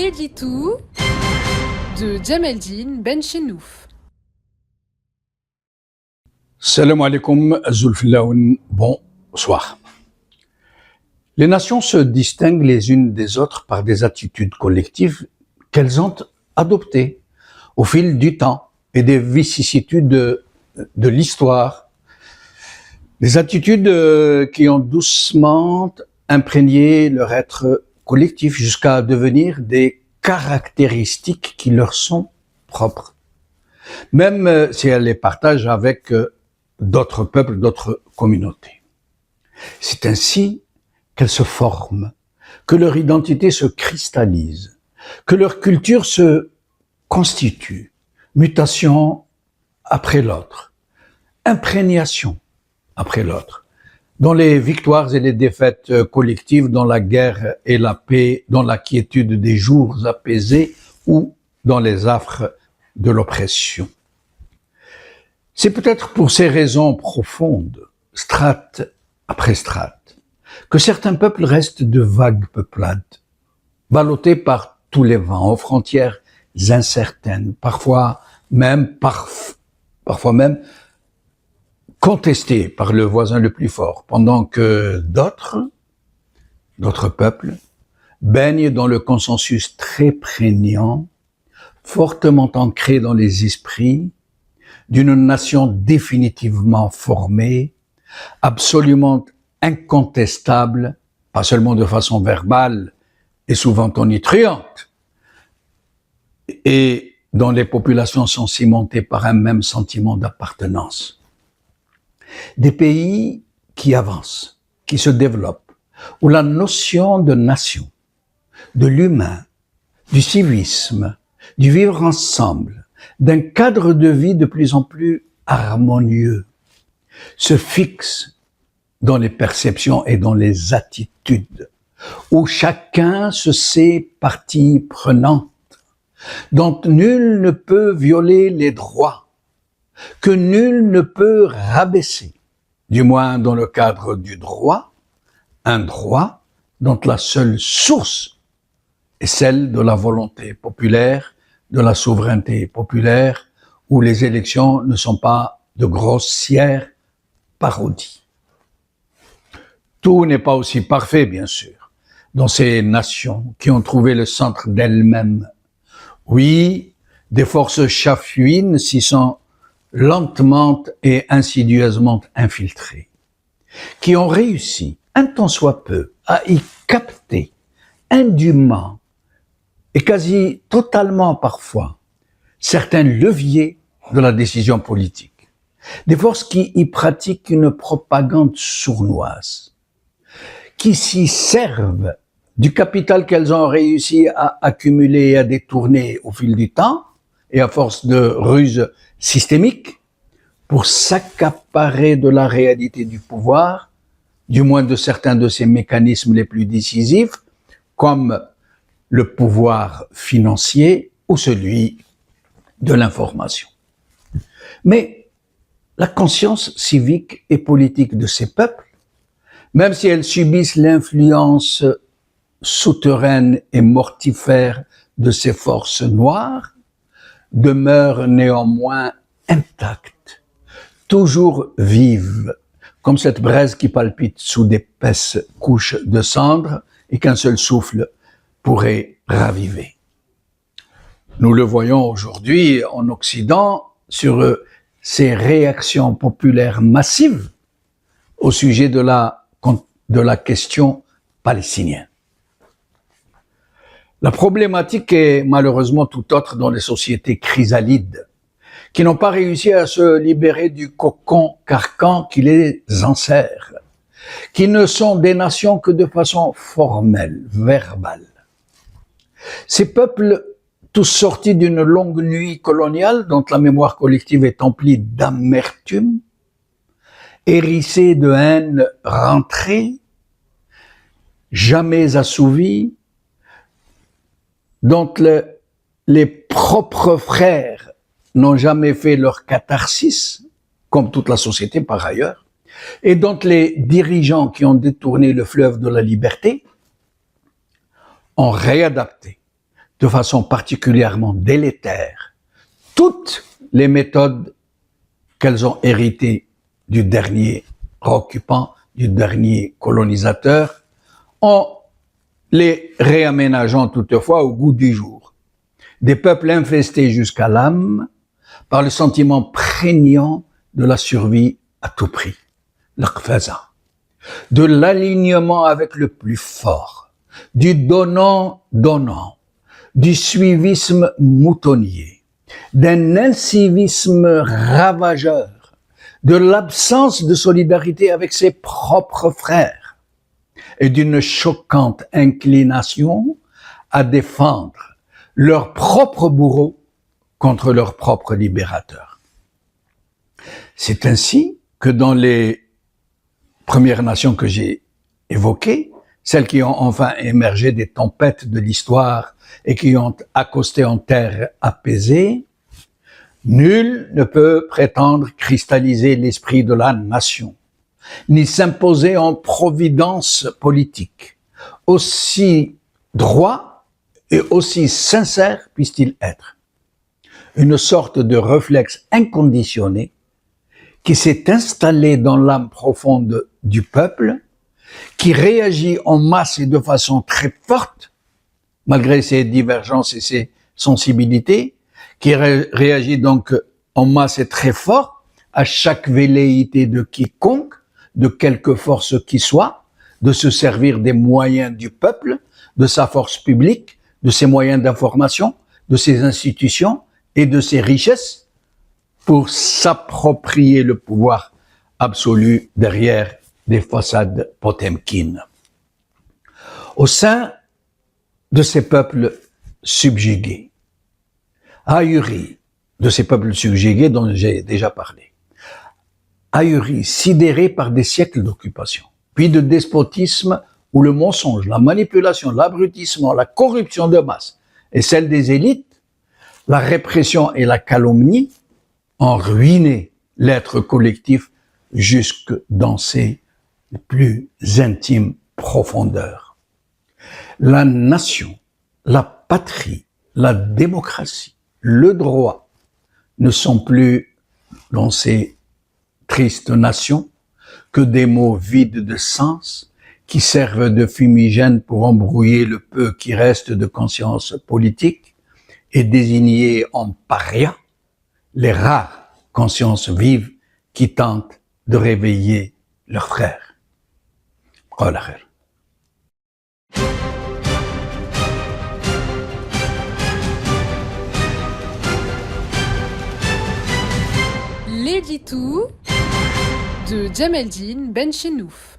l'édito de Djameldine Benchenouf. Salam alaikum, Zulfilaoun, bonsoir. Les nations se distinguent les unes des autres par des attitudes collectives qu'elles ont adoptées au fil du temps et des vicissitudes de l'histoire. Des attitudes qui ont doucement imprégné leur être collectif jusqu'à devenir des caractéristiques qui leur sont propres, même si elles les partagent avec d'autres peuples, d'autres communautés. C'est ainsi qu'elles se forment, que leur identité se cristallise, que leur culture se constitue, mutation après l'autre, imprégnation après l'autre, dans les victoires et les défaites collectives, dans la guerre et la paix, dans la quiétude des jours apaisés ou dans les affres de l'oppression. C'est peut-être pour ces raisons profondes, strate après strate, que certains peuples restent de vagues peuplades, ballottés par tous les vents, aux frontières incertaines, parfois même contestés par le voisin le plus fort, pendant que d'autres peuples baignent dans le consensus très prégnant, fortement ancré dans les esprits, d'une nation définitivement formée, absolument incontestable, pas seulement de façon verbale et souvent tonitruante, et dont les populations sont cimentées par un même sentiment d'appartenance. Des pays qui avancent, qui se développent, où la notion de nation, de l'humain, du civisme, du vivre ensemble, d'un cadre de vie de plus en plus harmonieux, se fixe dans les perceptions et dans les attitudes, où chacun se sait partie prenante, dont nul ne peut violer les droits, que nul ne peut rabaisser, du moins dans le cadre du droit, un droit dont la seule source est celle de la volonté populaire, de la souveraineté populaire, où les élections ne sont pas de grossières parodies. Tout n'est pas aussi parfait, bien sûr, dans ces nations qui ont trouvé le centre d'elles-mêmes. Oui, des forces chafouines s'y sont lentement et insidieusement infiltrées, qui ont réussi, un tant soit peu, à y capter indûment et quasi totalement parfois certains leviers de la décision politique. Des forces qui y pratiquent une propagande sournoise, qui s'y servent du capital qu'elles ont réussi à accumuler et à détourner au fil du temps, et à force de ruses systémiques, pour s'accaparer de la réalité du pouvoir, du moins de certains de ses mécanismes les plus décisifs, comme le pouvoir financier ou celui de l'information. Mais la conscience civique et politique de ces peuples, même si elles subissent l'influence souterraine et mortifère de ces forces noires, demeure néanmoins intacte, toujours vive, comme cette braise qui palpite sous d'épaisses couches de cendres et qu'un seul souffle pourrait raviver. Nous le voyons aujourd'hui en Occident sur ces réactions populaires massives au sujet de la question palestinienne. La problématique est malheureusement tout autre dans les sociétés chrysalides, qui n'ont pas réussi à se libérer du cocon carcan qui les enserre, qui ne sont des nations que de façon formelle, verbale. Ces peuples, tous sortis d'une longue nuit coloniale dont la mémoire collective est emplie d'amertume, hérissés de haine rentrée, jamais assouvie, dont les propres frères n'ont jamais fait leur catharsis, comme toute la société par ailleurs, et dont les dirigeants qui ont détourné le fleuve de la liberté ont réadapté de façon particulièrement délétère toutes les méthodes qu'elles ont héritées du dernier occupant, du dernier colonisateur, en les réaménageant toutefois au goût du jour. Des peuples infestés jusqu'à l'âme par le sentiment prégnant de la survie à tout prix, l'aqfaza, de l'alignement avec le plus fort, du donnant-donnant, du suivisme moutonnier, d'un incivisme ravageur, de l'absence de solidarité avec ses propres frères et d'une choquante inclination à défendre leur propre bourreau contre leur propre libérateur. C'est ainsi que dans les Premières Nations que j'ai évoquées, celles qui ont enfin émergé des tempêtes de l'histoire et qui ont accosté en terre apaisée, nul ne peut prétendre cristalliser l'esprit de la nation, ni s'imposer en providence politique, aussi droit et aussi sincère puisse-t-il être. Une sorte de réflexe inconditionné qui s'est installé dans l'âme profonde du peuple, qui réagit en masse et de façon très forte, malgré ses divergences et ses sensibilités, qui réagit donc en masse et très fort à chaque velléité de quiconque, de quelque force qui soit, de se servir des moyens du peuple, de sa force publique, de ses moyens d'information, de ses institutions et de ses richesses pour s'approprier le pouvoir absolu derrière des façades potemkines. Au sein de ces peuples subjugués, ahuris, de ces peuples subjugués dont j'ai déjà parlé, ahuris, sidérés par des siècles d'occupation, puis de despotisme où le mensonge, la manipulation, l'abrutissement, la corruption de masse et celle des élites, la répression et la calomnie ont ruiné l'être collectif jusque dans ses plus intimes profondeurs. La nation, la patrie, la démocratie, le droit ne sont plus dans ces tristes nations que des mots vides de sens qui servent de fumigène pour embrouiller le peu qui reste de conscience politique et désigner en paria les rares consciences vives qui tentent de réveiller leurs frères. Qala khair. L'édito de Djemeldine Benchenouf.